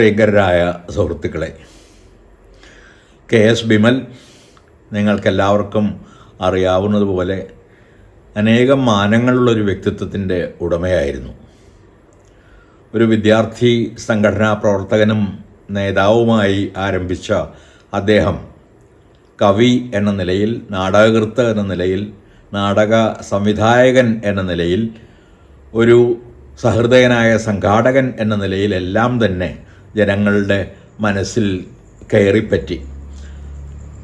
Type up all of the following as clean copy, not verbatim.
പ്രിയങ്കരായ സുഹൃത്തുക്കളെ, കെ.എസ്. ബിമൽ നിങ്ങൾക്കെല്ലാവർക്കും അറിയാവുന്നതുപോലെ അനേകം മാനങ്ങളുള്ളൊരു വ്യക്തിത്വത്തിൻ്റെ ഉടമയായിരുന്നു. ഒരു വിദ്യാർത്ഥി സംഘടനാ പ്രവർത്തകനും നേതാവുമായി ആരംഭിച്ച അദ്ദേഹം കവി എന്ന നിലയിൽ, നാടകകൃത്ത് എന്ന നിലയിൽ, നാടക സംവിധായകൻ എന്ന നിലയിൽ, ഒരു സഹൃദയനായ സംഘാടകൻ എന്ന നിലയിലെല്ലാം തന്നെ ജനങ്ങളുടെ മനസ്സിൽ കയറിപ്പറ്റി.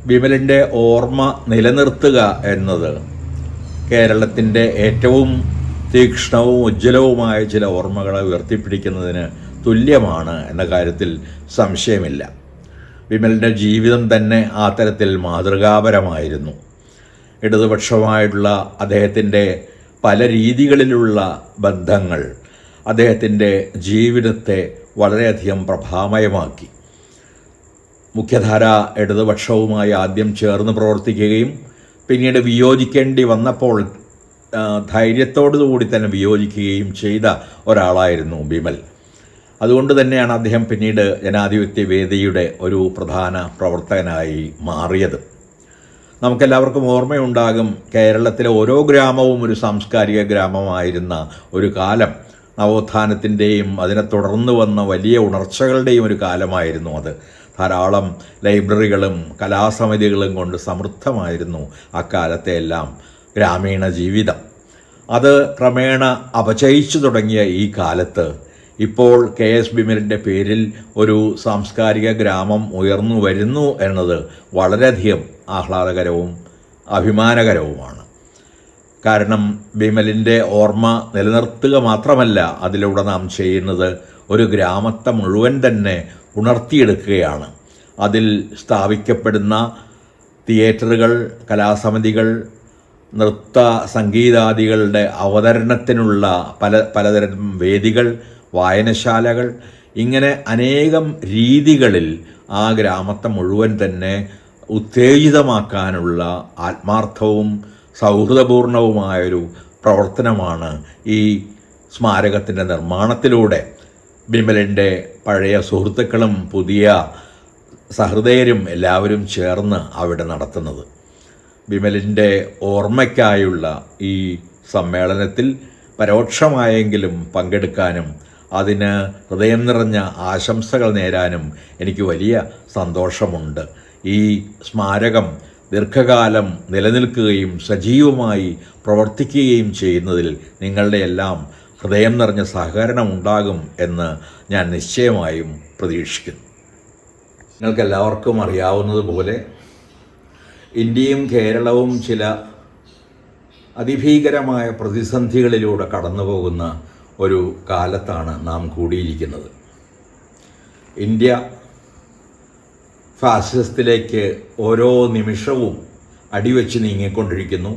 ബിമലിൻ്റെ ഓർമ്മ നിലനിർത്തുക എന്നത് കേരളത്തിൻ്റെ ഏറ്റവും തീക്ഷ്ണവും ഉജ്ജ്വലവുമായ ചില ഓർമ്മകളെ ഉയർത്തിപ്പിടിക്കുന്നതിന് തുല്യമാണ് എന്ന കാര്യത്തിൽ സംശയമില്ല. ബിമലിൻ്റെ ജീവിതം തന്നെ ആ തരത്തിൽ മാതൃകാപരമായിരുന്നു. ഇടതുപക്ഷമായിട്ടുള്ള അദ്ദേഹത്തിൻ്റെ പല രീതികളിലുള്ള ബന്ധങ്ങൾ അദ്ദേഹത്തിൻ്റെ ജീവിതത്തെ വളരെയധികം പ്രഭാമയമാക്കി. മുഖ്യധാര ഇടതുപക്ഷവുമായി ആദ്യം ചേർന്ന് പ്രവർത്തിക്കുകയും പിന്നീട് വിയോജിക്കേണ്ടി വന്നപ്പോൾ ധൈര്യത്തോടുകൂടി തന്നെ വിയോജിക്കുകയും ചെയ്ത ഒരാളായിരുന്നു ബിമൽ. അതുകൊണ്ട് തന്നെയാണ് അദ്ദേഹം പിന്നീട് ജനാധിപത്യ വേദിയുടെ ഒരു പ്രധാന പ്രവർത്തകനായി മാറിയത്. നമുക്കെല്ലാവർക്കും ഓർമ്മയുണ്ടാകും, കേരളത്തിലെ ഓരോ ഗ്രാമവും ഒരു സാംസ്കാരിക ഗ്രാമമായിരുന്ന ഒരു കാലം. നവോത്ഥാനത്തിൻ്റെയും അതിനെ തുടർന്ന് വന്ന വലിയ ഉണർച്ചകളുടെയും ഒരു കാലമായിരുന്നു അത്. ധാരാളം ലൈബ്രറികളും കലാസമിതികളും കൊണ്ട് സമൃദ്ധമായിരുന്നു അക്കാലത്തെ എല്ലാം ഗ്രാമീണ ജീവിതം. അത് ക്രമേണ അപചയിച്ചു തുടങ്ങിയ ഈ കാലത്ത് ഇപ്പോൾ കെ.എസ്. ബിമലിൻ്റെ പേരിൽ ഒരു സാംസ്കാരിക ഗ്രാമം ഉയർന്നു വരുന്നു എന്നത് വളരെയധികം ആഹ്ലാദകരവും അഭിമാനകരവുമാണ്. കാരണം ബിമലിൻ്റെ ഓർമ്മ നിലനിർത്തുക മാത്രമല്ല അതിലൂടെ നാം ചെയ്യുന്നത്, ഒരു ഗ്രാമത്തെ മുഴുവൻ തന്നെ ഉണർത്തിയെടുക്കുകയാണ്. അതിൽ സ്ഥാപിക്കപ്പെടുന്ന തിയേറ്ററുകൾ, കലാസമിതികൾ, നൃത്ത സംഗീതാദികളുടെ അവതരണത്തിനുള്ള പലതരം വേദികൾ, വായനശാലകൾ, ഇങ്ങനെ അനേകം രീതികളിൽ ആ ഗ്രാമത്തെ മുഴുവൻ തന്നെ ഉത്തേജിതമാക്കാനുള്ള ആത്മാർത്ഥവും സൗഹൃദപൂർണവുമായൊരു പ്രവർത്തനമാണ് ഈ സ്മാരകത്തിൻ്റെ നിർമ്മാണത്തിലൂടെ ബിമലിൻ്റെ പഴയ സുഹൃത്തുക്കളും പുതിയ സഹൃദയരും എല്ലാവരും ചേർന്ന് അവിടെ നടത്തുന്നത്. ബിമലിൻ്റെ ഓർമ്മയ്ക്കായുള്ള ഈ സമ്മേളനത്തിൽ പരോക്ഷമായെങ്കിലും പങ്കെടുക്കാനും അതിന് ഹൃദയം നിറഞ്ഞ ആശംസകൾ നേരാനും എനിക്ക് വലിയ സന്തോഷമുണ്ട്. ഈ സ്മാരകം ദീർഘകാലം നിലനിൽക്കുകയും സജീവമായി പ്രവർത്തിക്കുകയും ചെയ്യുന്നതിൽ നിങ്ങളുടെ എല്ലാം ഹൃദയം നിറഞ്ഞ സഹകരണം ഉണ്ടാകും എന്ന് ഞാൻ നിശ്ചയമായും പ്രതീക്ഷിക്കുന്നു. നിങ്ങൾക്കെല്ലാവർക്കും അറിയാവുന്നതുപോലെ ഇന്ത്യയും കേരളവും ചില അതിഭീകരമായ പ്രതിസന്ധികളിലൂടെ കടന്നുപോകുന്ന ഒരു കാലത്താണ് നാം കൂടിയിരിക്കുന്നത്. ഇന്ത്യ ഫാസിസത്തിലേക്ക് ഓരോ നിമിഷവും അടിവെച്ച് നീങ്ങിക്കൊണ്ടിരിക്കുന്നു.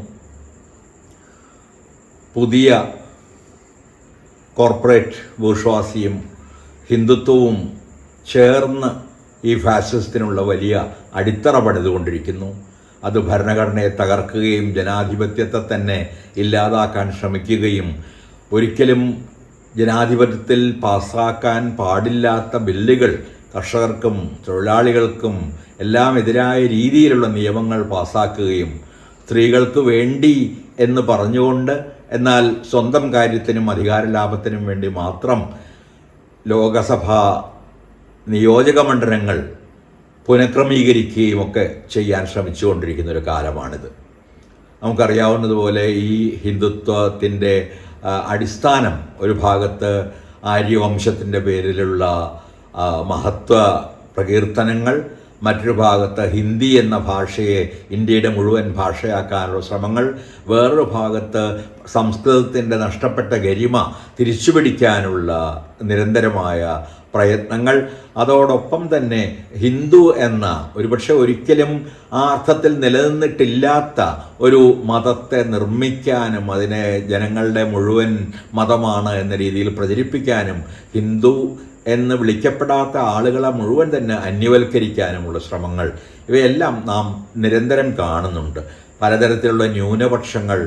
പുതിയ കോർപ്പറേറ്റ് ബൂർഷ്വാസിയും ഹിന്ദുത്വവും ചേർന്ന് ഈ ഫാസിസത്തിനുള്ള വലിയ അടിത്തറ പണിതുകൊണ്ടിരിക്കുന്നു. അത് ഭരണഘടനയെ തകർക്കുകയും ജനാധിപത്യത്തെ തന്നെ ഇല്ലാതാക്കാൻ ശ്രമിക്കുകയും ഒരിക്കലും ജനാധിപത്യത്തിൽ പാസ്സാക്കാൻ പാടില്ലാത്ത ബില്ലുകൾ കർഷകർക്കും തൊഴിലാളികൾക്കും എല്ലാം എതിരായ രീതിയിലുള്ള നിയമങ്ങൾ പാസ്സാക്കുകയും സ്ത്രീകൾക്ക് വേണ്ടി എന്ന് പറഞ്ഞുകൊണ്ട് എന്നാൽ സ്വന്തം കാര്യത്തിനും അധികാര ലാഭത്തിനും വേണ്ടി മാത്രം ലോകസഭാ നിയോജക മണ്ഡലങ്ങൾ പുനഃക്രമീകരിക്കുകയും ഒക്കെ ചെയ്യാൻ ശ്രമിച്ചുകൊണ്ടിരിക്കുന്നൊരു കാലമാണിത്. നമുക്കറിയാവുന്നതുപോലെ ഈ ഹിന്ദുത്വത്തിൻ്റെ അടിസ്ഥാനം ഒരു ഭാഗത്ത് ആര്യവംശത്തിൻ്റെ പേരിലുള്ള മഹത്വ പ്രകീർത്തനങ്ങൾ, മറ്റൊരു ഭാഗത്ത് ഹിന്ദി എന്ന ഭാഷയെ ഇന്ത്യയുടെ മുഴുവൻ ഭാഷയാക്കാനുള്ള ശ്രമങ്ങൾ, വേറൊരു ഭാഗത്ത് സംസ്കൃതത്തിൻ്റെ നഷ്ടപ്പെട്ട ഗരിമ തിരിച്ചുപിടിക്കാനുള്ള നിരന്തരമായ പ്രയത്നങ്ങൾ, അതോടൊപ്പം തന്നെ ഹിന്ദു എന്ന ഒരുപക്ഷെ ഒരിക്കലും ആ അർത്ഥത്തിൽ നിലനിന്നിട്ടില്ലാത്ത ഒരു മതത്തെ നിർമ്മിക്കാനും അതിനെ ജനങ്ങളുടെ മുഴുവൻ മതമാണ് എന്ന രീതിയിൽ പ്രചരിപ്പിക്കാനും ഹിന്ദു എന്ന് വിളിക്കപ്പെടാത്ത ആളുകളെ മുഴുവൻ തന്നെ അന്യവൽക്കരിക്കാനുമുള്ള ശ്രമങ്ങൾ, ഇവയെല്ലാം നാം നിരന്തരം കാണുന്നുണ്ട്. പലതരത്തിലുള്ള ന്യൂനപക്ഷങ്ങൾ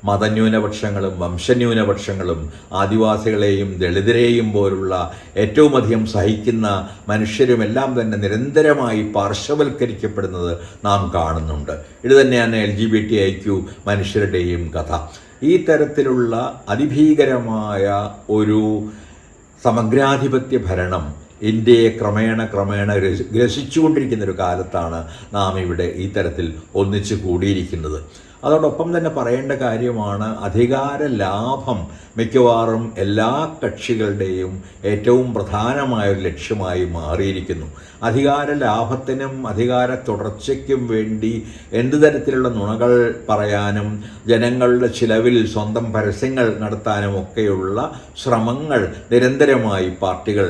മതന്യൂനപക്ഷങ്ങളും വംശന്യൂനപക്ഷങ്ങളും ആദിവാസികളെയും ദളിതരെയും പോലുള്ള ഏറ്റവും അധികം സഹിക്കുന്ന മനുഷ്യരുമെല്ലാം തന്നെ നിരന്തരമായി പാർശ്വവൽക്കരിക്കപ്പെടുന്നത് നാം കാണുന്നുണ്ട്. ഇത് തന്നെയാണ് LGBTIQ മനുഷ്യരുടെയും കഥ. ഈ തരത്തിലുള്ള അതിഭീകരമായ ഒരു സമഗ്രാധിപത്യ ഭരണം ഇന്ത്യയെ ക്രമേണ ഗ്രസിച്ചുകൊണ്ടിരിക്കുന്ന ഒരു കാലത്താണ് നാം ഇവിടെ ഈ തരത്തിൽ ഒന്നിച്ചു കൂടിയിരിക്കുന്നത്. അതോടൊപ്പം തന്നെ പറയേണ്ട കാര്യമാണ്, അധികാര ലാഭം മിക്കവാറും എല്ലാ കക്ഷികളുടെയും ഏറ്റവും പ്രധാനമായൊരു ലക്ഷ്യമായി മാറിയിരിക്കുന്നു. അധികാര ലാഭത്തിനും അധികാര തുടർച്ചയ്ക്കും വേണ്ടി എന്ത് തരത്തിലുള്ള നുണകൾ പറയാനും ജനങ്ങളുടെ ചിലവിൽ സ്വന്തം പരസ്യങ്ങൾ നടത്താനുമൊക്കെയുള്ള ശ്രമങ്ങൾ നിരന്തരമായി പാർട്ടികൾ,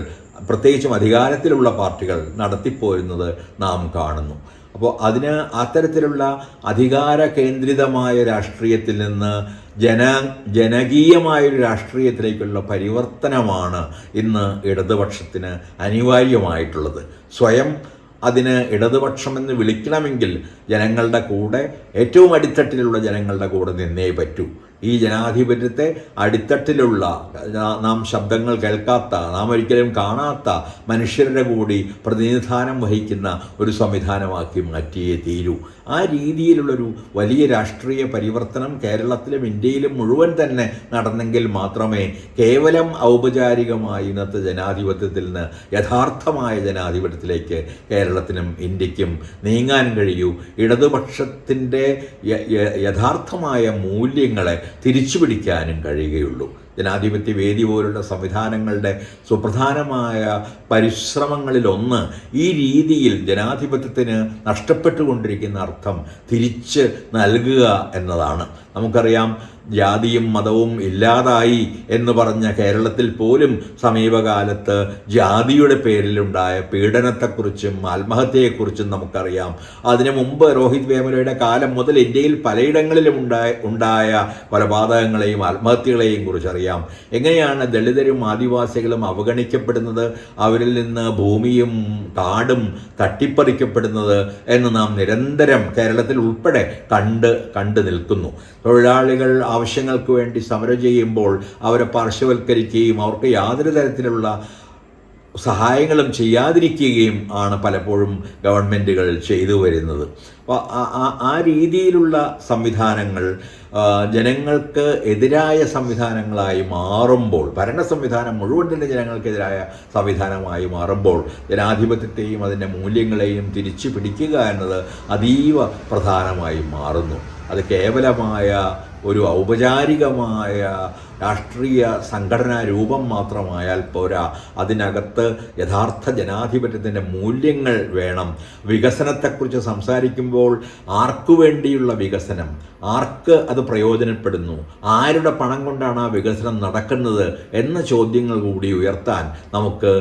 പ്രത്യേകിച്ചും അധികാരത്തിലുള്ള പാർട്ടികൾ നടത്തിപ്പോരുന്നത് നാം കാണുന്നു. അപ്പോൾ അതിന് അത്തരത്തിലുള്ള അധികാര കേന്ദ്രിതമായ രാഷ്ട്രീയത്തിൽ നിന്ന് ജനകീയമായൊരു രാഷ്ട്രീയത്തിലേക്കുള്ള പരിവർത്തനമാണ് ഇന്ന് ഇടതുപക്ഷത്തിന് അനിവാര്യമായിട്ടുള്ളത്. സ്വയം അതിന് ഇടതുപക്ഷമെന്ന് വിളിക്കണമെങ്കിൽ ജനങ്ങളുടെ കൂടെ, ഏറ്റവും അടിത്തട്ടിലുള്ള ജനങ്ങളുടെ കൂടെ നിന്നേ പറ്റൂ. ഈ ജനാധിപത്യത്തെ അടിത്തട്ടിലുള്ള, നാം ശബ്ദങ്ങൾ കേൾക്കാത്ത, നാം ഒരിക്കലും കാണാത്ത മനുഷ്യരുടെ കൂടി പ്രതിനിധാനം വഹിക്കുന്ന ഒരു സംവിധാനമാക്കി മാറ്റിയേ തീരൂ. ആ രീതിയിലുള്ളൊരു വലിയ രാഷ്ട്രീയ പരിവർത്തനം കേരളത്തിലും ഇന്ത്യയിലും മുഴുവൻ തന്നെ നടന്നെങ്കിൽ മാത്രമേ കേവലം ഔപചാരികമായി ഇന്നത്തെ ജനാധിപത്യത്തിൽ നിന്ന് യഥാർത്ഥമായ ജനാധിപത്യത്തിലേക്ക് കേരളത്തിനും ഇന്ത്യക്കും നീങ്ങാൻ കഴിയൂ. ഇടതുപക്ഷത്തിൻ്റെ യഥാർത്ഥമായ മൂല്യങ്ങളെ തിരിച്ചു പിടിക്കാനും കഴിയുകയുള്ളൂ. ജനാധിപത്യ വേദി പോലുള്ള സംവിധാനങ്ങളുടെ സുപ്രധാനമായ പരിശ്രമങ്ങളിലൊന്ന് ഈ രീതിയിൽ ജനാധിപത്യത്തിന് നഷ്ടപ്പെട്ടുകൊണ്ടിരിക്കുന്ന അർത്ഥം തിരിച്ച് നൽകുക എന്നതാണ്. നമുക്കറിയാം, ജാതിയും മതവും ഇല്ലാതായി എന്ന് പറഞ്ഞ കേരളത്തിൽ പോലും സമീപകാലത്ത് ജാതിയുടെ പേരിലുണ്ടായ പീഡനത്തെക്കുറിച്ചും ആത്മഹത്യയെക്കുറിച്ചും നമുക്കറിയാം. അതിനു മുമ്പ് രോഹിത് വേമുലയുടെ കാലം മുതൽ ഇന്ത്യയിൽ പലയിടങ്ങളിലും ഉണ്ടായ കൊലപാതകങ്ങളെയും ആത്മഹത്യകളെയും കുറിച്ചറിയാം. എങ്ങനെയാണ് ദളിതരും ആദിവാസികളും അവഗണിക്കപ്പെടുന്നത്, അവരിൽ നിന്ന് ഭൂമിയും കാടും തട്ടിപ്പറിക്കപ്പെടുന്നത് എന്ന് നാം നിരന്തരം കേരളത്തിൽ ഉൾപ്പെടെ കണ്ട് നിൽക്കുന്നു. തൊഴിലാളികൾ ആവശ്യങ്ങൾക്ക് വേണ്ടി സമരം ചെയ്യുമ്പോൾ അവരെ പാർശ്വവൽക്കരിക്കുകയും അവർക്ക് യാതൊരു തരത്തിലുള്ള സഹായങ്ങളും ചെയ്യാതിരിക്കുകയും ആണ് പലപ്പോഴും ഗവൺമെൻറ്റുകൾ ചെയ്തു വരുന്നത്. അപ്പോൾ ആ രീതിയിലുള്ള സംവിധാനങ്ങൾ ജനങ്ങൾക്ക് എതിരായ സംവിധാനങ്ങളായി മാറുമ്പോൾ, ഭരണ സംവിധാനം മുഴുവൻ തന്നെ ജനങ്ങൾക്കെതിരായ സംവിധാനമായി മാറുമ്പോൾ ജനാധിപത്യത്തെയും അതിൻ്റെ മൂല്യങ്ങളെയും തിരിച്ചു പിടിക്കുക എന്നത് അതീവ പ്രധാനമായി മാറുന്നു. അത് കേവലമായ ഒരു ഔപചാരികമായ രാഷ്ട്രീയ സംഘടനാ രൂപം മാത്രമായാൽ പോരാ, അതിനകത്ത് യഥാർത്ഥ ജനാധിപത്യത്തിൻ്റെ മൂല്യങ്ങൾ വേണം. വികസനത്തെക്കുറിച്ച് സംസാരിക്കുമ്പോൾ ആർക്കു വേണ്ടിയുള്ള വികസനം, ആർക്ക് അത് പ്രയോജനപ്പെടുന്നു, ആരുടെ പണം കൊണ്ടാണ് ആ വികസനം നടക്കുന്നത് എന്ന ചോദ്യങ്ങൾ കൂടി ഉയർത്താൻ നമുക്ക്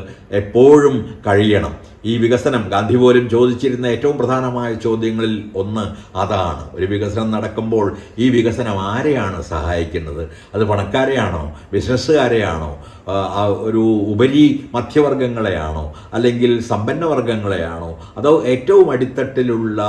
എപ്പോഴും കഴിയണം. ഈ വികസനം, ഗാന്ധി പോലും ചോദിച്ചിരുന്ന ഏറ്റവും പ്രധാനമായ ചോദ്യങ്ങളിൽ ഒന്ന് അതാണ്. ഒരു വികസനം നടക്കുമ്പോൾ ഈ വികസനം ആരെയാണ് സഹായിക്കുന്നത്? അത് പണക്കാരെയാണോ, ബിസിനസ്സുകാരെയാണോ, ഒരു ഉപരി മധ്യവർഗങ്ങളെയാണോ, അല്ലെങ്കിൽ സമ്പന്നവർഗങ്ങളെയാണോ, അതോ ഏറ്റവും അടിത്തട്ടിലുള്ള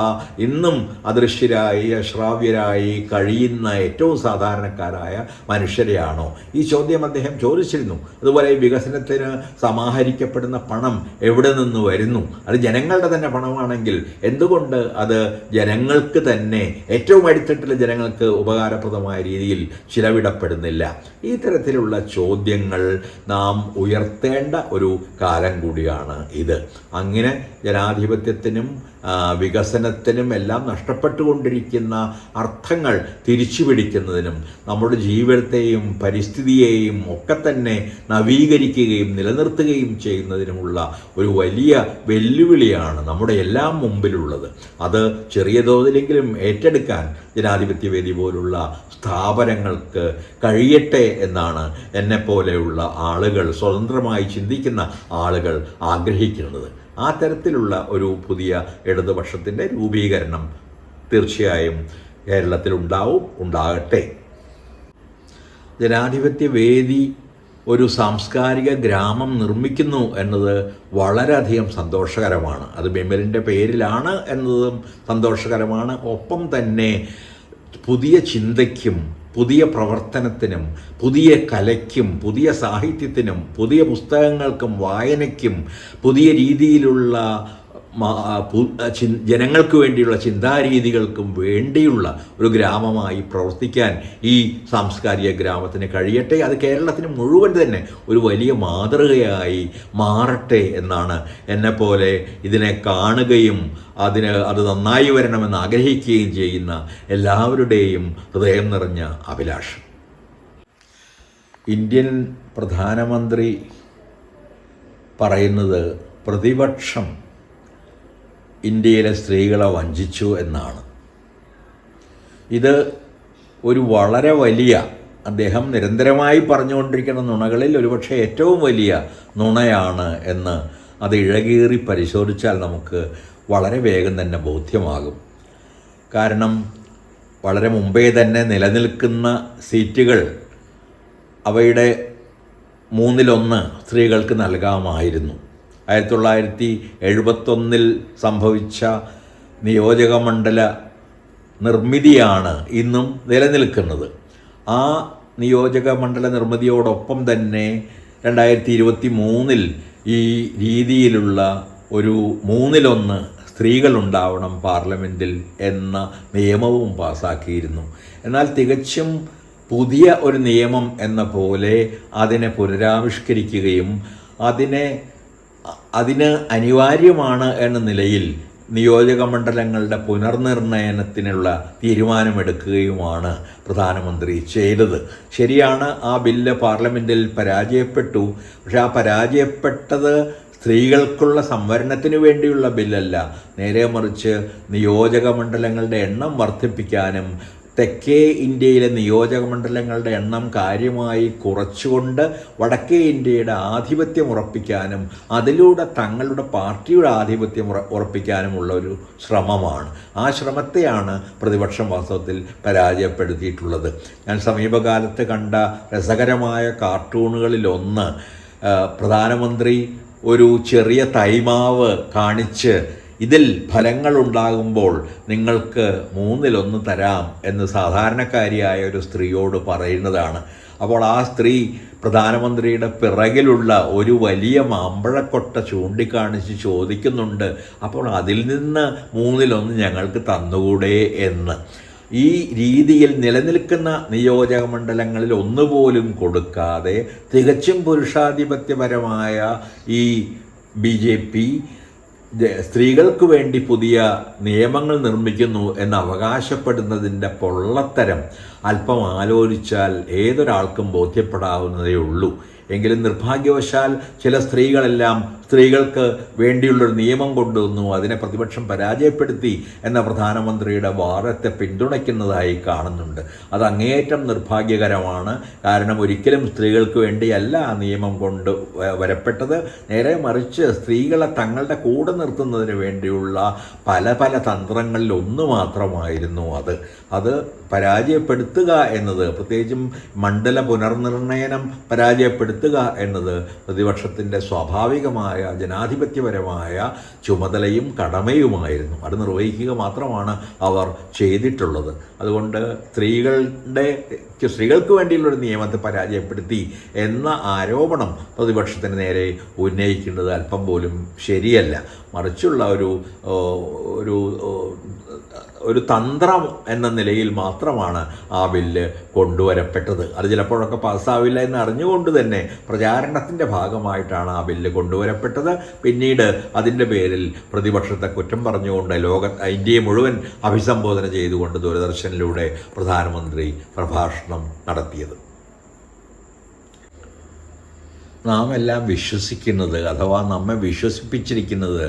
ഇന്നും അദൃശ്യരായി അശ്രാവ്യരായി കഴിയുന്ന ഏറ്റവും സാധാരണക്കാരായ മനുഷ്യരെയാണോ? ഈ ചോദ്യം അദ്ദേഹം ചോദിച്ചിരുന്നു. അതുപോലെ വികസനത്തിന് സമാഹരിക്കപ്പെടുന്ന പണം എവിടെ നിന്ന് വരുന്നു? അത് ജനങ്ങളുടെ തന്നെ പണമാണെങ്കിൽ എന്തുകൊണ്ട് അത് ജനങ്ങൾക്ക് തന്നെ, ഏറ്റവും അടിത്തട്ടിലെ ജനങ്ങൾക്ക് ഉപകാരപ്രദമായ രീതിയിൽ ചിലവിടപ്പെടുന്നില്ല? ഈ തരത്തിലുള്ള ചോദ്യങ്ങൾ നാം ഉയർത്തേണ്ട ഒരു കാലം കൂടിയാണ് ഇത്. അങ്ങനെ ജനാധിപത്യത്തിനും വികസനത്തിനും എല്ലാം നഷ്ടപ്പെട്ടുകൊണ്ടിരിക്കുന്ന അർത്ഥങ്ങൾ തിരിച്ചു പിടിക്കുന്നതിനും നമ്മുടെ ജീവിതത്തെയും പരിസ്ഥിതിയെയും ഒക്കെ തന്നെ നവീകരിക്കുകയും നിലനിർത്തുകയും ചെയ്യുന്നതിനുമുള്ള ഒരു വലിയ വെല്ലുവിളിയാണ് നമ്മുടെ എല്ലാം മുമ്പിലുള്ളത്. അത് ചെറിയ തോതിലെങ്കിലും ഏറ്റെടുക്കാൻ ജനാധിപത്യവേദി പോലുള്ള സ്ഥാപനങ്ങൾക്ക് കഴിയട്ടെ എന്നാണ് എന്നെപ്പോലെയുള്ള ആളുകൾ, സ്വതന്ത്രമായി ചിന്തിക്കുന്ന ആളുകൾ ആഗ്രഹിക്കുന്നത്. ആ തരത്തിലുള്ള ഒരു പുതിയ ഇടതുപക്ഷത്തിൻ്റെ രൂപീകരണം തീർച്ചയായും കേരളത്തിൽ ഉണ്ടാകട്ടെ. ജനാധിപത്യവേദി ഒരു സാംസ്കാരിക ഗ്രാമം നിർമ്മിക്കുന്നു എന്നത് വളരെയധികം സന്തോഷകരമാണ്. അത് ബിമലിൻ്റെ പേരിലാണ് എന്നതും സന്തോഷകരമാണ്. ഒപ്പം തന്നെ പുതിയ ചിന്തയ്ക്കും പുതിയ പ്രവർത്തനത്തിനും പുതിയ കലയ്ക്കും പുതിയ സാഹിത്യത്തിനും പുതിയ പുസ്തകങ്ങൾക്കും വായനയ്ക്കും പുതിയ രീതിയിലുള്ള ജനങ്ങൾക്ക് വേണ്ടിയുള്ള ചിന്താരീതികൾക്കും വേണ്ടിയുള്ള ഒരു ഗ്രാമമായി പ്രവർത്തിക്കാൻ ഈ സാംസ്കാരിക ഗ്രാമത്തിന് കഴിയട്ടെ. അത് കേരളത്തിന് മുഴുവൻ തന്നെ ഒരു വലിയ മാതൃകയായി മാറട്ടെ എന്നാണ് എന്നെപ്പോലെ ഇതിനെ കാണുകയും അത് നന്നായി വരണമെന്ന് ആഗ്രഹിക്കുകയും ചെയ്യുന്ന എല്ലാവരുടെയും ഹൃദയം നിറഞ്ഞ അഭിലാഷം. ഇന്ത്യൻ പ്രധാനമന്ത്രി പറയുന്നത് പ്രതിപക്ഷം ഇന്ത്യയിലെ സ്ത്രീകളെ വഞ്ചിച്ചു എന്നാണ്. ഇത് ഒരു വളരെ വലിയ, അദ്ദേഹം നിരന്തരമായി പറഞ്ഞുകൊണ്ടിരിക്കുന്ന നുണകളിൽ ഒരുപക്ഷെ ഏറ്റവും വലിയ നുണയാണ് എന്ന് അത് ഇഴകീറി പരിശോധിച്ചാൽ നമുക്ക് വളരെ വേഗം തന്നെ ബോധ്യമാകും. കാരണം വളരെ മുമ്പേ തന്നെ നിലനിൽക്കുന്ന സീറ്റുകൾ അവയുടെ 1/3 സ്ത്രീകൾക്ക് നൽകാമായിരുന്നു. 1971 സംഭവിച്ച നിയോജകമണ്ഡല നിർമ്മിതിയാണ് ഇന്നും നിലനിൽക്കുന്നത്. ആ നിയോജകമണ്ഡല നിർമ്മിതിയോടൊപ്പം തന്നെ 2023 ഈ രീതിയിലുള്ള ഒരു 1/3 സ്ത്രീകളുണ്ടാവണം പാർലമെൻറ്റിൽ എന്ന നിയമവും പാസാക്കിയിരുന്നു. എന്നാൽ തികച്ചും പുതിയ ഒരു നിയമം എന്ന പോലെ അതിനെ പുനരാവിഷ്കരിക്കുകയും അതിന് അനിവാര്യമാണ് എന്ന നിലയിൽ നിയോജകമണ്ഡലങ്ങളുടെ പുനർനിർണയനത്തിനുള്ള തീരുമാനമെടുക്കുകയുമാണ് പ്രധാനമന്ത്രി ചെയ്തത്. ശരിയാണ്, ആ ബില്ല് പാർലമെൻറ്റിൽ പരാജയപ്പെട്ടു. പക്ഷെ ആ പരാജയപ്പെട്ടത് സ്ത്രീകൾക്കുള്ള സംവരണത്തിന് വേണ്ടിയുള്ള ബില്ലല്ല, നേരെ മറിച്ച് നിയോജകമണ്ഡലങ്ങളുടെ എണ്ണം വർദ്ധിപ്പിക്കാനും തെക്കേ ഇന്ത്യയിലെ നിയോജകമണ്ഡലങ്ങളുടെ എണ്ണം കാര്യമായി കുറച്ചുകൊണ്ട് വടക്കേ ഇന്ത്യയുടെ ആധിപത്യം ഉറപ്പിക്കാനും അതിലൂടെ തങ്ങളുടെ പാർട്ടിയുടെ ആധിപത്യം ഉറപ്പിക്കാനുമുള്ള ഒരു ശ്രമമാണ്. ആ ശ്രമത്തെയാണ് പ്രതിപക്ഷം വാസ്തവത്തിൽ പരാജയപ്പെടുത്തിയിട്ടുള്ളത്. ഞാൻ സമീപകാലത്ത് കണ്ട രസകരമായ കാർട്ടൂണുകളിലൊന്ന്, പ്രധാനമന്ത്രി ഒരു ചെറിയ തൈമാവ് കാണിച്ച് ഇതിൽ ഫലങ്ങളുണ്ടാകുമ്പോൾ നിങ്ങൾക്ക് 1/3 തരാം എന്ന് സാധാരണക്കാരിയായ ഒരു സ്ത്രീയോട് പറയുന്നതാണ്. അപ്പോൾ ആ സ്ത്രീ പ്രധാനമന്ത്രിയുടെ പിറകിലുള്ള ഒരു വലിയ മാമ്പഴക്കൊട്ട ചൂണ്ടിക്കാണിച്ച് ചോദിക്കുന്നുണ്ട്, അപ്പോൾ അതിൽ നിന്ന് 1/3 ഞങ്ങൾക്ക് തന്നുകൂടെ എന്ന്. ഈ രീതിയിൽ നിലനിൽക്കുന്ന നിയോജകമണ്ഡലങ്ങളിൽ ഒന്നുപോലും കൊടുക്കാതെ തികച്ചും പുരുഷാധിപത്യപരമായ ഈ BJP സ്ത്രീകൾക്ക് വേണ്ടി പുതിയ നിയമങ്ങൾ നിർമ്മിക്കുന്നു എന്ന് അവകാശപ്പെടുന്നതിൻ്റെ പൊള്ളത്തരം അല്പം ആലോചിച്ചാൽ ഏതൊരാൾക്കും ബോധ്യപ്പെടാവുന്നതേ ഉള്ളൂ. എങ്കിലും നിർഭാഗ്യവശാൽ ചില സ്ത്രീകളെല്ലാം സ്ത്രീകൾക്ക് വേണ്ടിയുള്ളൊരു നിയമം കൊണ്ടുവന്നു, അതിനെ പ്രതിപക്ഷം പരാജയപ്പെടുത്തി എന്ന പ്രധാനമന്ത്രിയുടെ വാദത്തെ പിന്തുണയ്ക്കുന്നതായി കാണുന്നുണ്ട്. അത് അങ്ങേയറ്റം നിർഭാഗ്യകരമാണ്. കാരണം ഒരിക്കലും സ്ത്രീകൾക്ക് വേണ്ടിയല്ല ആ നിയമം കൊണ്ട് വരപ്പെട്ടത്. നേരെ മറിച്ച് സ്ത്രീകളെ തങ്ങളുടെ കൂടെ നിർത്തുന്നതിന് വേണ്ടിയുള്ള പല തന്ത്രങ്ങളിൽ ഒന്ന് മാത്രമായിരുന്നു അത് പരാജയപ്പെടുത്തുക എന്നത്, പ്രത്യേകിച്ചും മണ്ഡല പുനർനിർണയനം പരാജയപ്പെടുത്തുക എന്നത് പ്രതിപക്ഷത്തിൻ്റെ സ്വാഭാവികമായ ജനാധിപത്യപരമായ ചുമതലയും കടമയുമായിരുന്നു. അത് നിർവഹിക്കുക മാത്രമാണ് അവർ ചെയ്തിട്ടുള്ളത്. അതുകൊണ്ട് സ്ത്രീകൾക്ക് വേണ്ടിയുള്ളൊരു നിയമത്തെ പരാജയപ്പെടുത്തി എന്ന ആരോപണം പ്രതിപക്ഷത്തിന് നേരെ ഉന്നയിക്കുന്നത് അല്പം പോലും ശരിയല്ല. മറിച്ചുള്ള ഒരു തന്ത്രം എന്ന നിലയിൽ മാത്രമാണ് ആ ബില്ല് കൊണ്ടുവരപ്പെട്ടത്. അത് ചിലപ്പോഴൊക്കെ പാസ്സാവില്ല എന്ന് അറിഞ്ഞുകൊണ്ട് തന്നെ പ്രചാരണത്തിൻ്റെ ഭാഗമായിട്ടാണ് ആ ബില്ല് കൊണ്ടുവരപ്പെട്ടത്. പിന്നീട് അതിൻ്റെ പേരിൽ പ്രതിപക്ഷത്തെ കുറ്റം പറഞ്ഞുകൊണ്ട് ഇന്ത്യയെ മുഴുവൻ അഭിസംബോധന ചെയ്തുകൊണ്ട് ദൂരദർശനിലൂടെ പ്രധാനമന്ത്രി പ്രഭാഷണം നടത്തിയത്. നാം എല്ലാം വിശ്വസിക്കുന്നത്, അഥവാ നമ്മെ വിശ്വസിപ്പിച്ചിരിക്കുന്നത്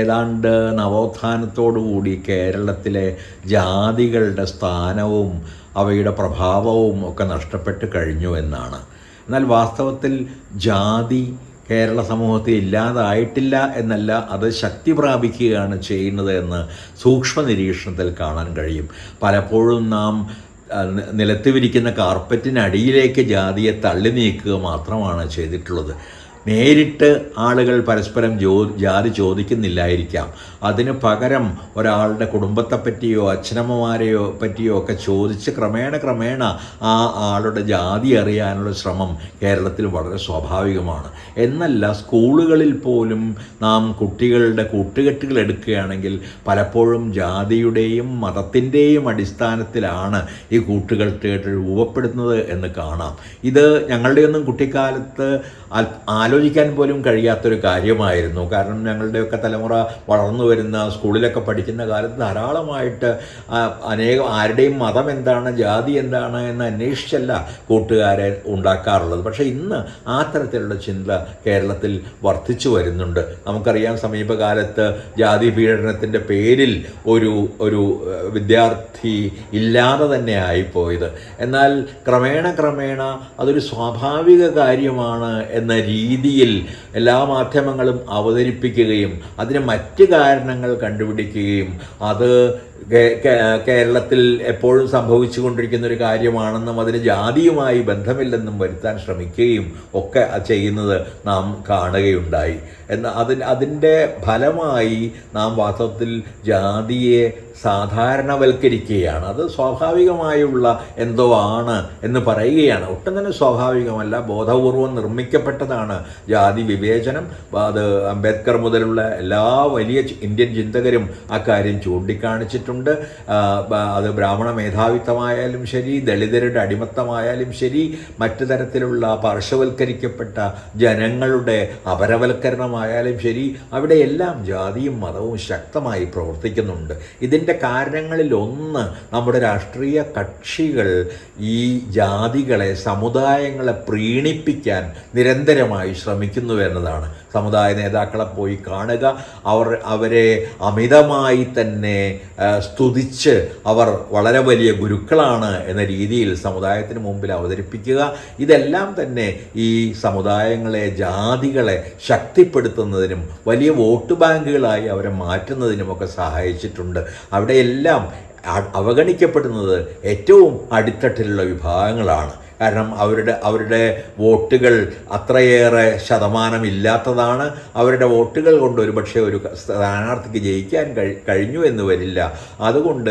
ഏതാണ്ട് നവോത്ഥാനത്തോടുകൂടി കേരളത്തിലെ ജാതികളുടെ സ്ഥാനവും അവയുടെ പ്രഭാവവും ഒക്കെ നഷ്ടപ്പെട്ട് കഴിഞ്ഞു എന്നാണ്. എന്നാൽ വാസ്തവത്തിൽ ജാതി കേരള സമൂഹത്തിൽ ഇല്ലാതായിട്ടില്ല എന്നല്ല, അത് ശക്തി പ്രാപിക്കുകയാണ് ചെയ്യുന്നത് എന്ന് സൂക്ഷ്മ നിരീക്ഷണത്തിൽ കാണാൻ കഴിയും. പലപ്പോഴും നാം നിലത്ത് വിരിക്കുന്ന കാർപ്പറ്റിനടിയിലേക്ക് ജാതിയെ തള്ളി നീക്കുക മാത്രമാണ് ചെയ്തിട്ടുള്ളത്. നേരിട്ട് ആളുകൾ പരസ്പരം ജാതി ചോദിക്കുന്നില്ലായിരിക്കാം. അതിന് പകരം ഒരാളുടെ കുടുംബത്തെപ്പറ്റിയോ അച്ഛനമ്മമാരെയോ പറ്റിയോ ഒക്കെ ചോദിച്ച് ക്രമേണ ആ ആളുടെ ജാതി അറിയാനുള്ള ശ്രമം കേരളത്തിൽ വളരെ സ്വാഭാവികമാണ്. എന്നല്ല, സ്കൂളുകളിൽ പോലും നാം കുട്ടികളുടെ കൂട്ടുകെട്ടുകൾ എടുക്കുകയാണെങ്കിൽ പലപ്പോഴും ജാതിയുടെയും മതത്തിൻ്റെയും അടിസ്ഥാനത്തിലാണ് ഈ കൂട്ടുകെട്ടുകൾ രൂപപ്പെടുന്നത് എന്ന് കാണാം. ഇത് ഞങ്ങളുടെയൊന്നും കുട്ടിക്കാലത്ത് ആലോചിക്കാൻ പോലും കഴിയാത്തൊരു കാര്യമായിരുന്നു. കാരണം ഞങ്ങളുടെയൊക്കെ തലമുറ വളർന്നു വരുന്ന സ്കൂളിലൊക്കെ പഠിക്കുന്ന കാലത്ത് ധാരാളമായിട്ട് ആരുടെയും മതം എന്താണ്, ജാതി എന്താണ് എന്ന് അന്വേഷിച്ചല്ല കൂട്ടുകാരെ ഉണ്ടാക്കാറുള്ളത്. പക്ഷേ ഇന്ന് ആ തരത്തിലുള്ള ചിന്ത കേരളത്തിൽ വർദ്ധിച്ചു വരുന്നുണ്ട്. നമുക്കറിയാം, സമീപകാലത്ത് ജാതി പീഡനത്തിൻ്റെ പേരിൽ ഒരു വിദ്യാർത്ഥി ഇല്ലാതെ തന്നെ ആയിപ്പോയത്. എന്നാൽ ക്രമേണ അതൊരു സ്വാഭാവിക കാര്യമാണ് എന്ന രീതിയിൽ എല്ലാ മാധ്യമങ്ങളും അവതരിപ്പിക്കുകയും അതിന് മറ്റ് കാരണങ്ങൾ കണ്ടുപിടിക്കുകയും അത് കേരളത്തിൽ എപ്പോഴും സംഭവിച്ചു കൊണ്ടിരിക്കുന്ന ഒരു കാര്യമാണെന്നും അതിന് ജാതിയുമായി ബന്ധമില്ലെന്നും വരുത്താൻ ശ്രമിക്കുകയും ഒക്കെ ചെയ്യുന്നത് നാം കാണുകയുണ്ടായി. അതിൻ്റെ ഫലമായി നാം വാസ്തവത്തിൽ ജാതിയെ സാധാരണവൽക്കരിക്കുകയാണ്. അത് സ്വാഭാവികമായുള്ള എന്തോ ആണ് എന്ന് പറയുകയാണ്. ഒട്ടും തന്നെ സ്വാഭാവികമല്ല, ബോധപൂർവം നിർമ്മിക്കപ്പെട്ടതാണ് ജാതി വിവേചനം. അത് അംബേദ്കർ മുതലുള്ള എല്ലാ വലിയ ഇന്ത്യൻ ചിന്തകരും അക്കാര്യം ചൂണ്ടിക്കാണിച്ചിട്ടുണ്ട്. അത് ബ്രാഹ്മണ മേധാവിത്വമായാലും ശരി, ദളിതരുടെ അടിമത്തമായാലും ശരി, മറ്റു തരത്തിലുള്ള പാർശ്വവൽക്കരിക്കപ്പെട്ട ജനങ്ങളുടെ അപരവൽക്കരണമായാലും ശരി, അവിടെയെല്ലാം ജാതിയും മതവും ശക്തമായി പ്രവർത്തിക്കുന്നുണ്ട്. ഇതിൻ്റെ കാരണങ്ങളിലൊന്ന് നമ്മുടെ രാഷ്ട്രീയ കക്ഷികൾ ഈ ജാതികളെ, സമുദായങ്ങളെ പ്രീണിപ്പിക്കാൻ നിരന്തരമായി ശ്രമിക്കുന്നു എന്നതാണ്. സമുദായ നേതാക്കളെ പോയി കാണുക, അവരെ അമിതമായി തന്നെ സ്തുതിച്ച് അവർ വളരെ വലിയ ഗുരുക്കളാണ് എന്ന രീതിയിൽ സമുദായത്തിന് മുമ്പിൽ അവതരിപ്പിക്കുക, ഇതെല്ലാം തന്നെ ഈ സമുദായങ്ങളെ, ജാതികളെ ശക്തിപ്പെടുത്തുന്നതിനും വലിയ വോട്ട് ബാങ്കുകളായി അവരെ മാറ്റുന്നതിനുമൊക്കെ സഹായിച്ചിട്ടുണ്ട്. അവിടെയെല്ലാം അവഗണിക്കപ്പെടുന്നത് ഏറ്റവും അടിത്തട്ടിലുള്ള വിഭാഗങ്ങളാണ്. കാരണം അവരുടെ വോട്ടുകൾ അത്രയേറെ ശതമാനമില്ലാത്തതാണ്. അവരുടെ വോട്ടുകൾ കൊണ്ട് ഒരുപക്ഷെ ഒരു സ്ഥാനാർത്ഥിക്ക് ജയിക്കാൻ കഴിഞ്ഞു എന്ന് വരില്ല. അതുകൊണ്ട്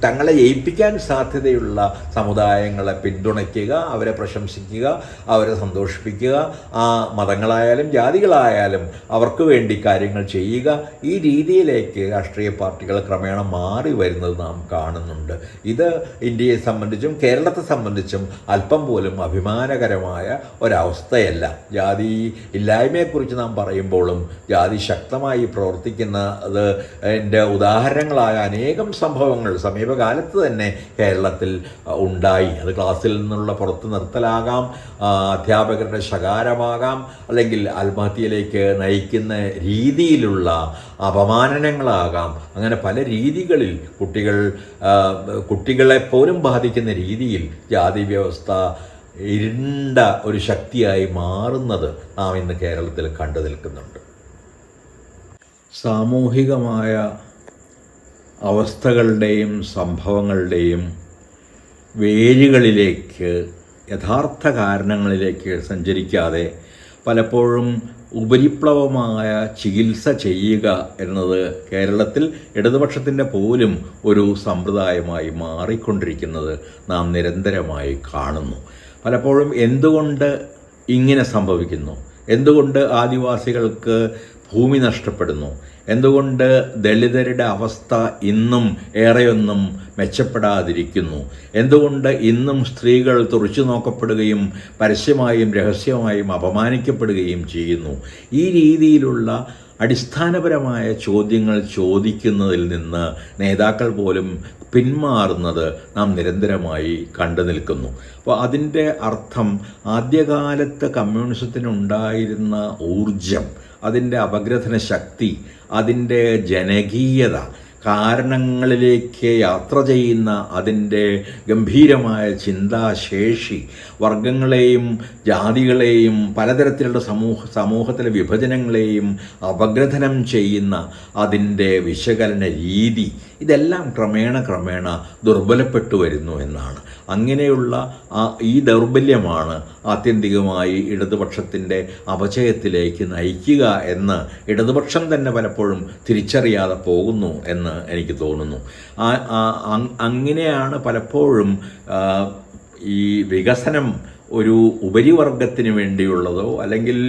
തങ്ങളെ ജയിപ്പിക്കാൻ സാധ്യതയുള്ള സമുദായങ്ങളെ പിന്തുണയ്ക്കുക, അവരെ പ്രശംസിക്കുക, അവരെ സന്തോഷിപ്പിക്കുക, ആ മതങ്ങളായാലും ജാതികളായാലും അവർക്ക് വേണ്ടി കാര്യങ്ങൾ ചെയ്യുക, ഈ രീതിയിലേക്ക് രാഷ്ട്രീയ പാർട്ടികൾ ക്രമേണ മാറി വരുന്നത് നാം കാണുന്നുണ്ട്. ഇത് ഇന്ത്യയെ സംബന്ധിച്ചും കേരളത്തെ സംബന്ധിച്ചും അല്പം പോലും അഭിമാനകരമായ ഒരവസ്ഥയല്ല. ജാതി ഇല്ലായ്മയെക്കുറിച്ച് നാം പറയുമ്പോഴും ജാതി ശക്തമായി പ്രവർത്തിക്കുന്നത് ഉദാഹരണങ്ങളായ അനേകം സംഭവങ്ങൾ സമീപകാലത്ത് തന്നെ കേരളത്തിൽ ഉണ്ടായി. അത് ക്ലാസ്സിൽ നിന്നുള്ള പുറത്തു നിർത്തലാകാം, അധ്യാപകരുടെ ശകാരമാകാം, അല്ലെങ്കിൽ ആത്മഹത്യയിലേക്ക് നയിക്കുന്ന രീതിയിലുള്ള അപമാനങ്ങളാകാം. അങ്ങനെ പല രീതികളിൽ കുട്ടികളെപ്പോലും ബാധിക്കുന്ന രീതിയിൽ ജാതി വ്യവസ്ഥ ഇരുണ്ട ഒരു ശക്തിയായി മാറുന്നത് നാം ഇന്ന് കേരളത്തിൽ കണ്ടു നിൽക്കുന്നുണ്ട്. സാമൂഹികമായ അവസ്ഥകളുടെയും സംഭവങ്ങളുടെയും വേരുകളിലേക്ക്, യഥാർത്ഥ കാരണങ്ങളിലേക്ക് സഞ്ചരിക്കാതെ പലപ്പോഴും ഉപരിപ്ലവമായ ചികിത്സ ചെയ്യുക എന്നത് കേരളത്തിൽ ഇടതുപക്ഷത്തിൻ്റെ പോലും ഒരു സമ്പ്രദായമായി മാറിക്കൊണ്ടിരിക്കുന്നത് നാം നിരന്തരമായി കാണുന്നു. പലപ്പോഴും എന്തുകൊണ്ട് ഇങ്ങനെ സംഭവിക്കുന്നു, എന്തുകൊണ്ട് ആദിവാസികൾക്ക് ഭൂമി നഷ്ടപ്പെടുന്നു, എന്തുകൊണ്ട് ദളിതരുടെ അവസ്ഥ ഇന്നും ഏറെയൊന്നും മെച്ചപ്പെടാതിരിക്കുന്നു, എന്തുകൊണ്ട് ഇന്നും സ്ത്രീകൾ തുറച്ചു നോക്കപ്പെടുകയും പരസ്യമായും രഹസ്യമായും അപമാനിക്കപ്പെടുകയും ചെയ്യുന്നു, ഈ രീതിയിലുള്ള അടിസ്ഥാനപരമായ ചോദ്യങ്ങൾ ചോദിക്കുന്നതിൽ നിന്ന് നേതാക്കൾ പോലും പിന്മാറുന്നത് നാം നിരന്തരമായി കണ്ടു നിൽക്കുന്നു. അപ്പോൾ അതിൻ്റെ അർത്ഥം ആദ്യകാലത്ത് കമ്മ്യൂണിസത്തിനുണ്ടായിരുന്ന ഊർജം, അതിൻ്റെ അപഗ്രഥന ശക്തി, അതിൻ്റെ ജനകീയത, കാരണങ്ങളിലേക്ക് യാത്ര ചെയ്യുന്ന അതിൻ്റെ ഗംഭീരമായ ചിന്താശേഷി, വർഗങ്ങളെയും ജാതികളെയും പലതരത്തിലുള്ള സമൂഹത്തിലെ വിഭജനങ്ങളെയും അപഗ്രഥനം ചെയ്യുന്ന അതിൻ്റെ വിശകലന രീതി, ഇതെല്ലാം ക്രമേണ ദുർബലപ്പെട്ടു വരുന്നു എന്നാണ്. അങ്ങനെയുള്ള ഈ ദൗർബല്യമാണ് ആത്യന്തികമായി ഇടതുപക്ഷത്തിൻ്റെ അപജയത്തിലേക്ക് നയിക്കുക എന്ന് ഇടതുപക്ഷം തന്നെ പലപ്പോഴും തിരിച്ചറിയാതെ പോകുന്നു എന്ന് എനിക്ക് തോന്നുന്നു. അങ്ങനെയാണ് പലപ്പോഴും ഈ വികസനം ഒരു ഉപരിവർഗത്തിന് വേണ്ടിയുള്ളതോ അല്ലെങ്കിൽ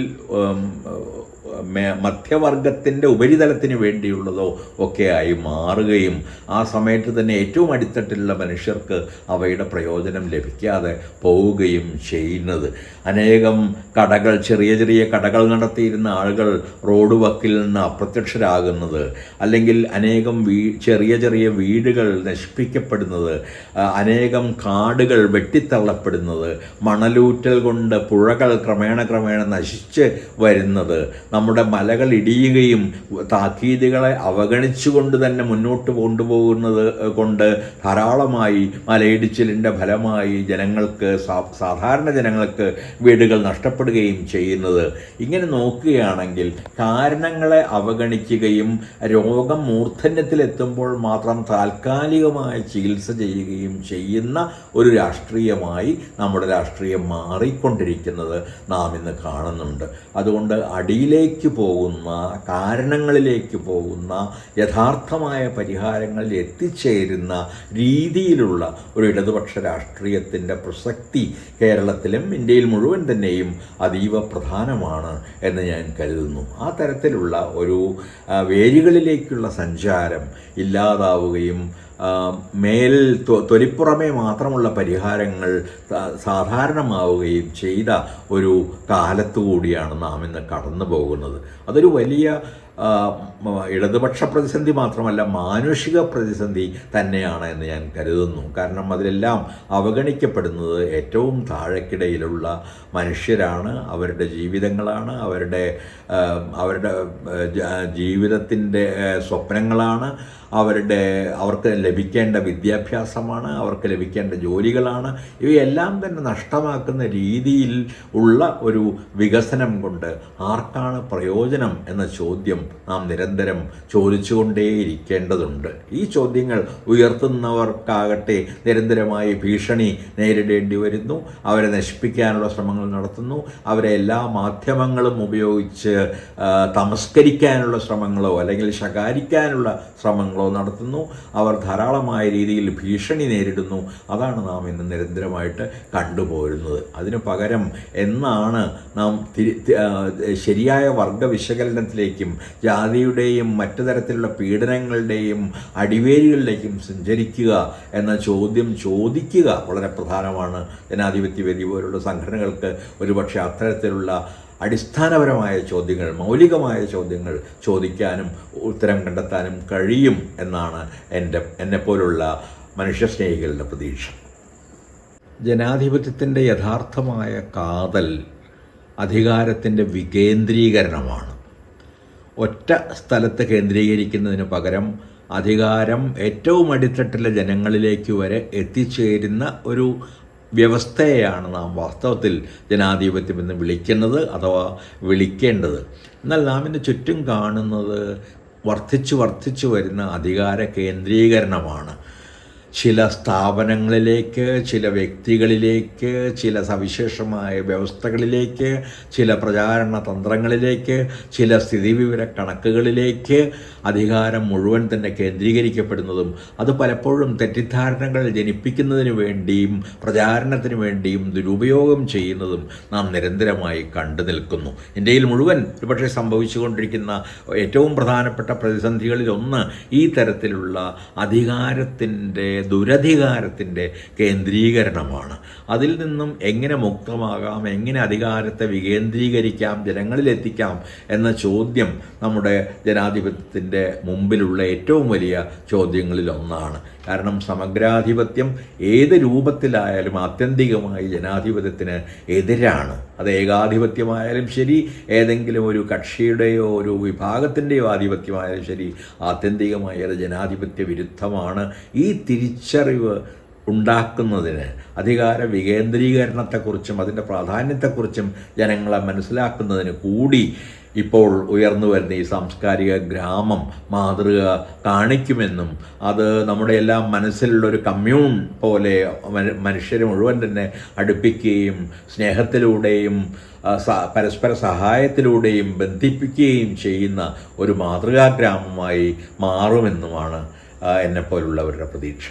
മധ്യവർഗത്തിൻ്റെ ഉപരിതലത്തിന് വേണ്ടിയുള്ളതോ ഒക്കെയായി മാറുകയും ആ സമയത്ത് തന്നെ ഏറ്റവും അടിത്തട്ടിലുള്ള മനുഷ്യർക്ക് അവയുടെ പ്രയോജനം ലഭിക്കാതെ പോവുകയും ചെയ്യുന്നത്. അനേകം കടകൾ, ചെറിയ കടകൾ നടത്തിയിരുന്ന ആളുകൾ റോഡ് വക്കിൽ നിന്ന് അപ്രത്യക്ഷരാകുന്നത്, അല്ലെങ്കിൽ അനേകം ചെറിയ വീടുകൾ നശിപ്പിക്കപ്പെടുന്നത്, അനേകം കാടുകൾ വെട്ടിത്തള്ളപ്പെടുന്നത്, മണലൂറ്റൽ കൊണ്ട് പുഴകൾ ക്രമേണ നശിച്ച് വരുന്നത്, നമ്മുടെ മലകൾ ഇടിയുകയും താക്കീതുകളെ അവഗണിച്ചുകൊണ്ട് തന്നെ മുന്നോട്ട് കൊണ്ടുപോകുന്നത് കൊണ്ട് ധാരാളമായി മലയിടിച്ചിലിൻ്റെ ഫലമായി സാധാരണ ജനങ്ങൾക്ക് വീടുകൾ നഷ്ടപ്പെടുകയും ചെയ്യുന്നത്. ഇങ്ങനെ നോക്കുകയാണെങ്കിൽ കാരണങ്ങളെ അവഗണിക്കുകയും രോഗം മൂർധന്യത്തിലെത്തുമ്പോൾ മാത്രം താൽക്കാലികമായി ചികിത്സ ചെയ്യുകയും ചെയ്യുന്ന ഒരു രാഷ്ട്രീയമായി നമ്മുടെ രാഷ്ട്രീയം മാറിക്കൊണ്ടിരിക്കുന്നത് നാം ഇന്ന് കാണുന്നുണ്ട്. അതുകൊണ്ട് അടിയിലേക്ക് പോകുന്ന, കാരണങ്ങളിലേക്ക് പോകുന്ന, യഥാർത്ഥമായ പരിഹാരങ്ങളിൽ എത്തിച്ചേരുന്ന രീതിയിലുള്ള ഒരു ഇടതുപക്ഷ രാഷ്ട്രീയത്തിൻ്റെ പ്രസക്തി കേരളത്തിലും ഇന്ത്യയിൽ മുഴുവൻ തന്നെയും അതീവ പ്രധാനമാണ് എന്ന് ഞാൻ കരുതുന്നു. ആ തരത്തിലുള്ള ഒരു വേരുകളിലേക്കുള്ള സഞ്ചാരം ഇല്ലാതാവുകയും തൊലിപ്പുറമേ മാത്രമുള്ള പരിഹാരങ്ങൾ സാധാരണമാവുകയും ചെയ്ത ഒരു കാലത്തു കൂടിയാണ് നാം ഇന്ന് കടന്നു പോകുന്നത്. അതൊരു വലിയ ഇടതുപക്ഷ പ്രതിസന്ധി മാത്രമല്ല, മാനുഷിക പ്രതിസന്ധി തന്നെയാണ് എന്ന് ഞാൻ കരുതുന്നു. കാരണം അതിലെല്ലാം അവഗണിക്കപ്പെടുന്നത് ഏറ്റവും താഴെക്കിടയിലുള്ള മനുഷ്യരാണ്, അവരുടെ ജീവിതങ്ങളാണ്, അവരുടെ ജീവിതത്തിൻ്റെ സ്വപ്നങ്ങളാണ്, അവർക്ക് ലഭിക്കേണ്ട വിദ്യാഭ്യാസമാണ്, അവർക്ക് ലഭിക്കേണ്ട ജോലികളാണ്. ഇവയെല്ലാം തന്നെ നഷ്ടമാക്കുന്ന രീതിയിൽ ഉള്ള ഒരു വികസനം കൊണ്ട് ആർക്കാണ് പ്രയോജനം എന്ന ചോദ്യം നാം നിരന്തരം ചോദിച്ചുകൊണ്ടേയിരിക്കേണ്ടതുണ്ട്. ഈ ചോദ്യങ്ങൾ ഉയർത്തുന്നവർക്കാകട്ടെ നിരന്തരമായി ഭീഷണി നേരിടേണ്ടി വരുന്നു. അവരെ നശിപ്പിക്കാനുള്ള ശ്രമങ്ങൾ നടത്തുന്നു. അവരെ എല്ലാ മാധ്യമങ്ങളും ഉപയോഗിച്ച് തമസ്കരിക്കാനുള്ള ശ്രമങ്ങളോ അല്ലെങ്കിൽ ശകാരിക്കാനുള്ള ശ്രമങ്ങളോ നടത്തുന്നു. അവർ ധാരാളമായ രീതിയിൽ ഭീഷണി നേരിടുന്നു. അതാണ് നാം ഇന്ന് നിരന്തരമായിട്ട് കണ്ടുപോരുന്നത്. അതിനു പകരം എന്നാണ് നാം ശരിയായ വർഗ വിശകലനത്തിലേക്കും ജാതിയുടെയും മറ്റു തരത്തിലുള്ള പീഡനങ്ങളുടെയും അടിവേരുകളിലേക്കും സഞ്ചരിക്കുക എന്ന ചോദ്യം ചോദിക്കുക വളരെ പ്രധാനമാണ്. ജനാധിപത്യവേദി പോലുള്ള സംഘടനകൾക്ക് ഒരുപക്ഷെ അത്തരത്തിലുള്ള അടിസ്ഥാനപരമായ ചോദ്യങ്ങൾ, മൗലികമായ ചോദ്യങ്ങൾ ചോദിക്കാനും ഉത്തരം കണ്ടെത്താനും കഴിയും എന്നാണ് എന്നെപ്പോലുള്ള മനുഷ്യസ്നേഹികളുടെ പ്രതീക്ഷ. ജനാധിപത്യത്തിൻ്റെ യഥാർത്ഥമായ കാതൽ അധികാരത്തിൻ്റെ വികേന്ദ്രീകരണമാണ്. ഒറ്റ സ്ഥലത്ത് കേന്ദ്രീകരിക്കുന്നതിന് പകരം അധികാരം ഏറ്റവും അടിത്തട്ടിലെ ജനങ്ങളിലേക്ക് വരെ എത്തിച്ചേരുന്ന ഒരു വ്യവസ്ഥയെയാണ് നാം വാസ്തവത്തിൽ ജനാധിപത്യമെന്ന് വിളിക്കുന്നത് അഥവാ വിളിക്കേണ്ടത്. എന്നാൽ നാം ഇന്ന് ചുറ്റും കാണുന്നത് വർദ്ധിച്ചു വരുന്ന അധികാര കേന്ദ്രീകരണമാണ്. ചില സ്ഥാപനങ്ങളിലേക്ക്, ചില വ്യക്തികളിലേക്ക്, ചില സവിശേഷമായ വ്യവസ്ഥകളിലേക്ക്, ചില പ്രചാരണ തന്ത്രങ്ങളിലേക്ക്, ചില സ്ഥിതിവിവര കണക്കുകളിലേക്ക് അധികാരം മുഴുവൻ തന്നെ കേന്ദ്രീകരിക്കപ്പെടുന്നതും അത് പലപ്പോഴും തെറ്റിദ്ധാരണകൾ ജനിപ്പിക്കുന്നതിന് വേണ്ടിയും പ്രചാരണത്തിന് വേണ്ടിയും ദുരുപയോഗം ചെയ്യുന്നതും നാം നിരന്തരമായി കണ്ടു നിൽക്കുന്നു. ഇന്ത്യയിൽ മുഴുവൻ ഒരുപക്ഷെ സംഭവിച്ചുകൊണ്ടിരിക്കുന്ന ഏറ്റവും പ്രധാനപ്പെട്ട പ്രതിസന്ധികളിലൊന്ന് ഈ തരത്തിലുള്ള ദുരധികാരത്തിൻ്റെ കേന്ദ്രീകരണമാണ്. അതിൽ നിന്നും എങ്ങനെ മുക്തമാകാം, എങ്ങനെ അധികാരത്തെ വികേന്ദ്രീകരിക്കാം, ജനങ്ങളിലെത്തിക്കാം എന്ന ചോദ്യം നമ്മുടെ ജനാധിപത്യത്തിൻ്റെ മുമ്പിലുള്ള ഏറ്റവും വലിയ ചോദ്യങ്ങളിലൊന്നാണ്. കാരണം സമഗ്രാധിപത്യം ഏത് രൂപത്തിലായാലും ആത്യന്തികമായി ജനാധിപത്യത്തിന് എതിരാണ്. അത് ഏകാധിപത്യമായാലും ശരി, ഏതെങ്കിലും ഒരു കക്ഷിയുടെയോ ഒരു വിഭാഗത്തിൻ്റെയോ ആധിപത്യമായാലും ശരി, ആത്യന്തികമായി അത് ജനാധിപത്യ വിരുദ്ധമാണ്. ഈ തിരിച്ചറിവ് ഉണ്ടാക്കുന്നതിന്, അധികാര വികേന്ദ്രീകരണത്തെക്കുറിച്ചും അതിൻ്റെ പ്രാധാന്യത്തെക്കുറിച്ചും ജനങ്ങളെ മനസ്സിലാക്കുന്നതിന് കൂടി ഇപ്പോൾ ഉയർന്നു വരുന്ന ഈ സാംസ്കാരിക ഗ്രാമം മാതൃക കാണിക്കുമെന്നും അത് നമ്മുടെ എല്ലാം മനസ്സിലുള്ളൊരു കമ്മ്യൂൺ പോലെ മനുഷ്യരെ മുഴുവൻ തന്നെ അടുപ്പിക്കുകയും സ്നേഹത്തിലൂടെയും പരസ്പര സഹായത്തിലൂടെയും ബന്ധിപ്പിക്കുകയും ചെയ്യുന്ന ഒരു മാതൃകാ ഗ്രാമമായി മാറുമെന്നുമാണ് എന്നെപ്പോലുള്ളവരുടെ പ്രതീക്ഷ.